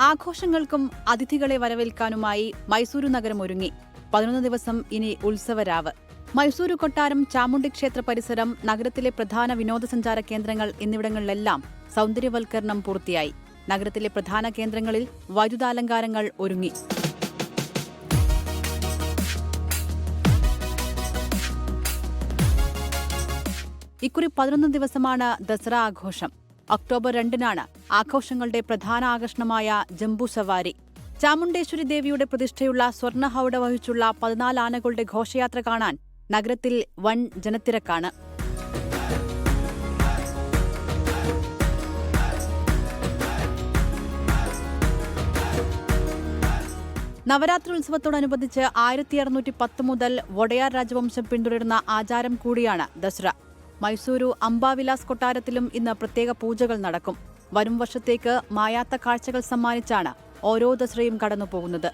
ആഘോഷങ്ങൾക്കും അതിഥികളെ വരവേൽക്കാനുമായി മൈസൂരു നഗരം ഒരുങ്ങി. 11 ദിവസം ഇനി ഉത്സവരാവ്. മൈസൂരു കൊട്ടാരം, ചാമുണ്ഡി ക്ഷേത്ര പരിസരം, നഗരത്തിലെ പ്രധാന വിനോദസഞ്ചാര കേന്ദ്രങ്ങൾ എന്നിവിടങ്ങളിലെല്ലാം സൗന്ദര്യവൽക്കരണം പൂർത്തിയായി. നഗരത്തിലെ പ്രധാന കേന്ദ്രങ്ങളിൽ വൈദ്യുതാലങ്കാരങ്ങൾ ഒരുങ്ങി. ഇക്കുറി 11 ദിവസമാണ് ദസറ ആഘോഷം. ഒക്ടോബർ 2-നാണ് ആഘോഷങ്ങളുടെ പ്രധാന ആകർഷണമായ ജംബൂ സവാരി. ചാമുണ്ടേശ്വരി ദേവിയുടെ പ്രതിഷ്ഠയുള്ള സ്വർണ്ണ ഹൗഡ വഹിച്ചുള്ള 14 ആനകളുടെ ഘോഷയാത്ര കാണാൻ നഗരത്തിൽ വൻ ജനത്തിരക്കാണ്. നവരാത്രി ഉത്സവത്തോടനുബന്ധിച്ച് 1610 മുതൽ വൊഡയാർ രാജവംശം പിന്തുടരുന്ന ആചാരം കൂടിയാണ് ദസറ. മൈസൂരു അംബാവിലാസ് കൊട്ടാരത്തിലും ഇന്ന് പ്രത്യേക പൂജകൾ നടക്കും. വരും വർഷത്തേക്ക് മായാത്ത കാഴ്ചകൾ സമ്മാനിച്ചാണ് ഓരോ ദസറയും കടന്നുപോകുന്നത്.